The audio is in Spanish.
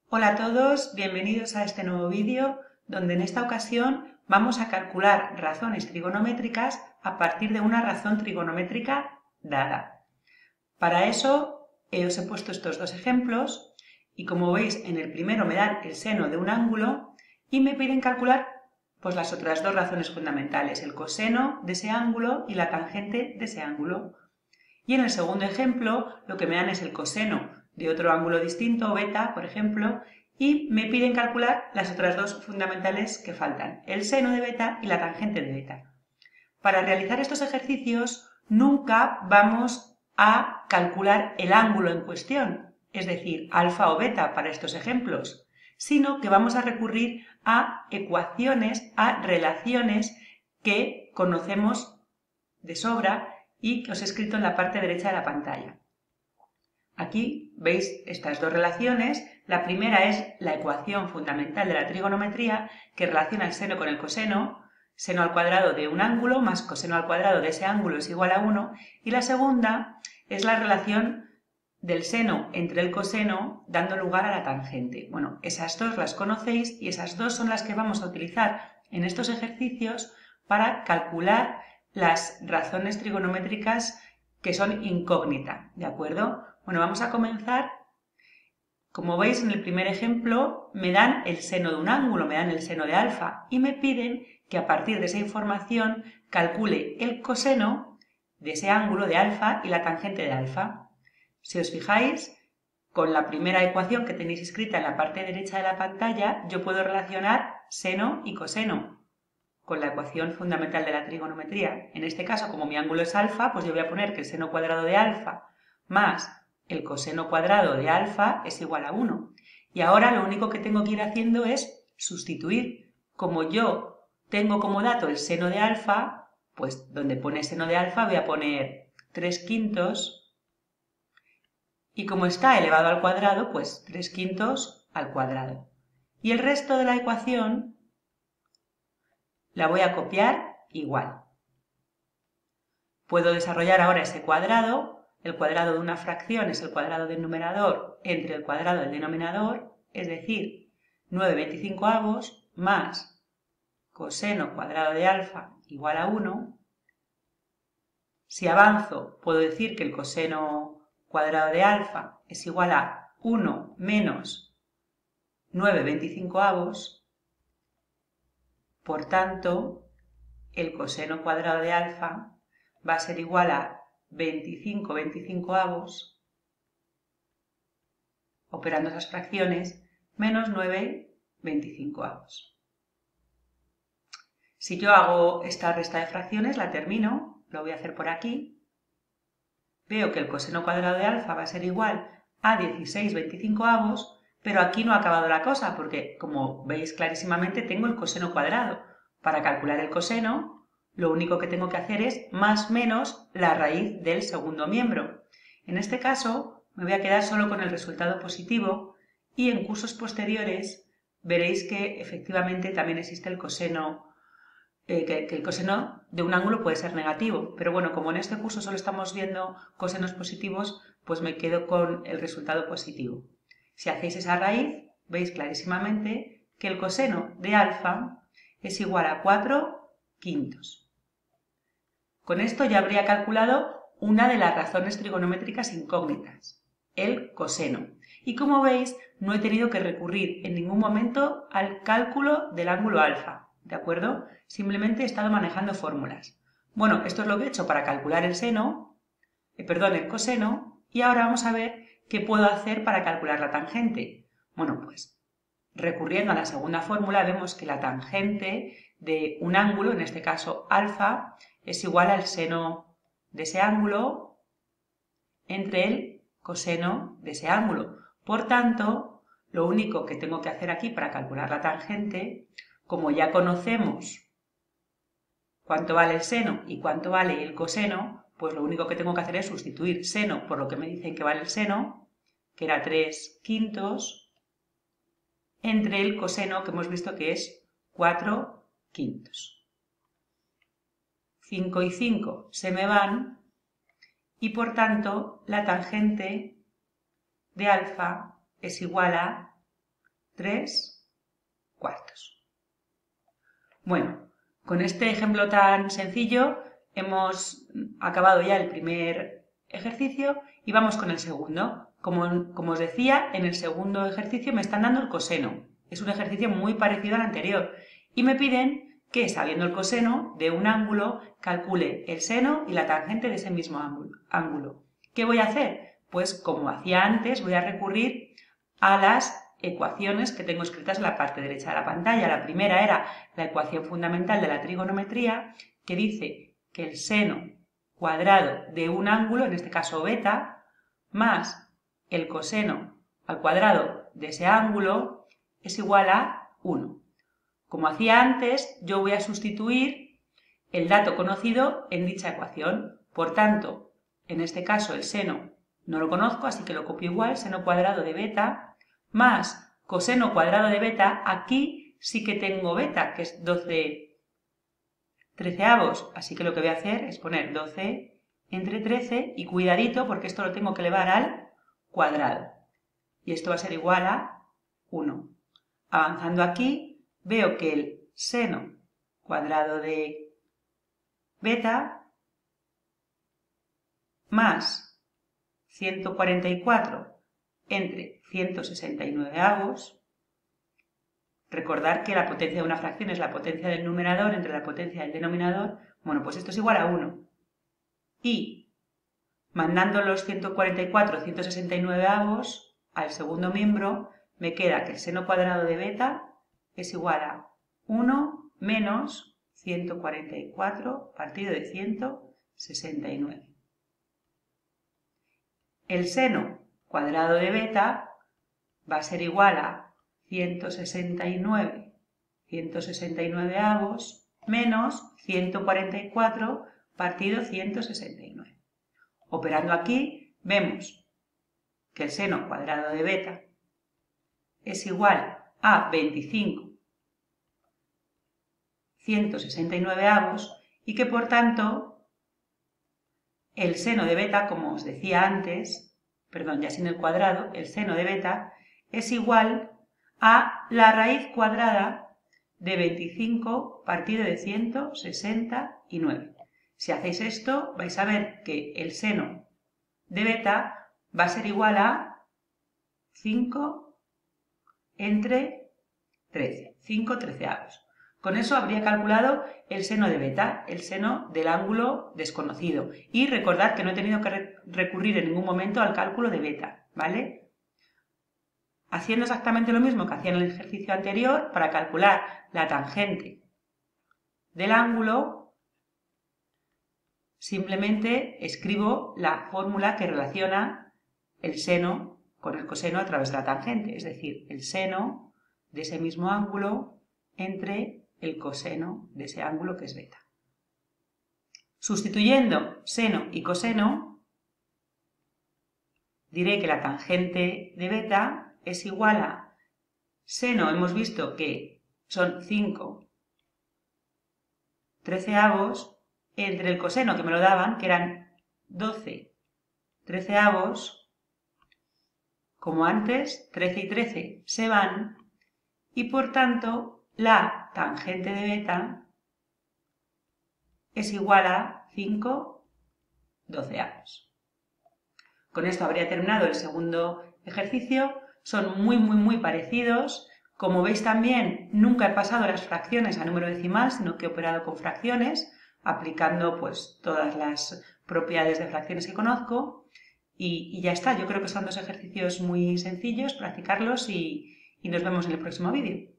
Hola a todos, bienvenidos a este nuevo vídeo donde en esta ocasión vamos a calcular razones trigonométricas a partir de una razón trigonométrica dada. Para eso os he puesto estos dos ejemplos y como veis en el primero me dan el seno de un ángulo y me piden calcular pues las otras dos razones fundamentales, el coseno de ese ángulo y la tangente de ese ángulo. Y en el segundo ejemplo lo que me dan es el coseno de otro ángulo distinto, beta, por ejemplo, y me piden calcular las otras dos fundamentales que faltan, el seno de beta y la tangente de beta. Para realizar estos ejercicios nunca vamos a calcular el ángulo en cuestión, es decir, alfa o beta para estos ejemplos, sino que vamos a recurrir a ecuaciones, a relaciones que conocemos de sobra y que os he escrito en la parte derecha de la pantalla. Aquí veis estas dos relaciones. La primera es la ecuación fundamental de la trigonometría que relaciona el seno con el coseno. Seno al cuadrado de un ángulo más coseno al cuadrado de ese ángulo es igual a 1. Y la segunda es la relación del seno entre el coseno dando lugar a la tangente. Bueno, esas dos las conocéis y esas dos son las que vamos a utilizar en estos ejercicios para calcular las razones trigonométricas que son incógnita, ¿de acuerdo? Bueno, vamos a comenzar. Como veis en el primer ejemplo me dan el seno de un ángulo, me dan el seno de alfa y me piden que a partir de esa información calcule el coseno de ese ángulo de alfa y la tangente de alfa. Si os fijáis, con la primera ecuación que tenéis escrita en la parte derecha de la pantalla, yo puedo relacionar seno y coseno con la ecuación fundamental de la trigonometría. En este caso, como mi ángulo es alfa, pues yo voy a poner que el seno cuadrado de alfa más el coseno cuadrado de alfa es igual a 1. Y ahora lo único que tengo que ir haciendo es sustituir. Como yo tengo como dato el seno de alfa, pues donde pone seno de alfa voy a poner 3/5 y como está elevado al cuadrado, pues 3/5 al cuadrado. Y el resto de la ecuación la voy a copiar igual. Puedo desarrollar ahora ese cuadrado. El cuadrado de una fracción es el cuadrado del numerador entre el cuadrado del denominador, es decir, 9/25 más coseno cuadrado de alfa igual a 1. Si avanzo, puedo decir que el coseno cuadrado de alfa es igual a 1 menos 9/25. Por tanto, el coseno cuadrado de alfa va a ser igual a 25/25, operando esas fracciones, menos 9/25. Si yo hago esta resta de fracciones, la termino, lo voy a hacer por aquí, veo que el coseno cuadrado de alfa va a ser igual a 16/25, pero aquí no ha acabado la cosa, porque como veis clarísimamente tengo el coseno cuadrado. Para calcular el coseno, lo único que tengo que hacer es más menos la raíz del segundo miembro. En este caso me voy a quedar solo con el resultado positivo y en cursos posteriores veréis que efectivamente también existe el coseno, que el coseno de un ángulo puede ser negativo, pero bueno, como en este curso solo estamos viendo cosenos positivos, pues me quedo con el resultado positivo. Si hacéis esa raíz, veis clarísimamente que el coseno de alfa es igual a 4/5. Con esto ya habría calculado una de las razones trigonométricas incógnitas, el coseno. Y como veis, no he tenido que recurrir en ningún momento al cálculo del ángulo alfa, ¿de acuerdo? Simplemente he estado manejando fórmulas. Bueno, esto es lo que he hecho para calcular el coseno, y ahora vamos a ver qué puedo hacer para calcular la tangente. Bueno, pues recurriendo a la segunda fórmula vemos que la tangente de un ángulo, en este caso alfa, es igual al seno de ese ángulo entre el coseno de ese ángulo. Por tanto, lo único que tengo que hacer aquí para calcular la tangente, como ya conocemos cuánto vale el seno y cuánto vale el coseno, pues lo único que tengo que hacer es sustituir seno por lo que me dicen que vale el seno, que era 3/5, entre el coseno que hemos visto que es 4/5. 5 y 5 se me van y por tanto la tangente de alfa es igual a 3/4. Bueno, con este ejemplo tan sencillo hemos acabado ya el primer ejercicio y vamos con el segundo. Como os decía, en el segundo ejercicio me están dando el coseno. Es un ejercicio muy parecido al anterior y me piden que, sabiendo el coseno de un ángulo, calcule el seno y la tangente de ese mismo ángulo. ¿Qué voy a hacer? Pues como hacía antes, voy a recurrir a las ecuaciones que tengo escritas en la parte derecha de la pantalla. La primera era la ecuación fundamental de la trigonometría, que dice que el seno cuadrado de un ángulo, en este caso beta, más el coseno al cuadrado de ese ángulo es igual a 1. Como hacía antes, yo voy a sustituir el dato conocido en dicha ecuación. Por tanto, en este caso el seno no lo conozco, así que lo copio igual, seno cuadrado de beta, más coseno cuadrado de beta. Aquí sí que tengo beta, que es 12/13, así que lo que voy a hacer es poner 12 entre 13 y cuidadito porque esto lo tengo que elevar al cuadrado. Y esto va a ser igual a 1. Avanzando aquí, veo que el seno cuadrado de beta más 144 entre 169avos. Recordar que la potencia de una fracción es la potencia del numerador entre la potencia del denominador. Bueno, pues esto es igual a 1. Y mandando los 144 169avos al segundo miembro, me queda que el seno cuadrado de beta es igual a 1 menos 144 partido de 169. El seno cuadrado de beta va a ser igual a 169 169avos menos 144 partido 169. Operando aquí, vemos que el seno cuadrado de beta es igual a 25 169avos y que por tanto el seno de beta, como os decía antes, perdón, ya sin el cuadrado, el seno de beta es igual a la raíz cuadrada de 25 partido de 169. Si hacéis esto, vais a ver que el seno de beta va a ser igual a 5 entre 13, 5/13. Con eso habría calculado el seno de beta, el seno del ángulo desconocido. Y recordad que no he tenido que recurrir en ningún momento al cálculo de beta, ¿vale? Haciendo exactamente lo mismo que hacía en el ejercicio anterior, para calcular la tangente del ángulo, simplemente escribo la fórmula que relaciona el seno con el coseno a través de la tangente, es decir, el seno de ese mismo ángulo entre el coseno de ese ángulo que es beta. Sustituyendo seno y coseno, diré que la tangente de beta es igual a seno, hemos visto que son 5/13, entre el coseno que me lo daban, que eran 12/13, como antes, 13 y 13 se van, y por tanto la tangente de beta es igual a 5/12. Con esto habría terminado el segundo ejercicio. Son muy parecidos. Como veis también, nunca he pasado las fracciones a número decimal, sino que he operado con fracciones, aplicando pues todas las propiedades de fracciones que conozco. Y ya está. Yo creo que son dos ejercicios muy sencillos, practicarlos y nos vemos en el próximo vídeo.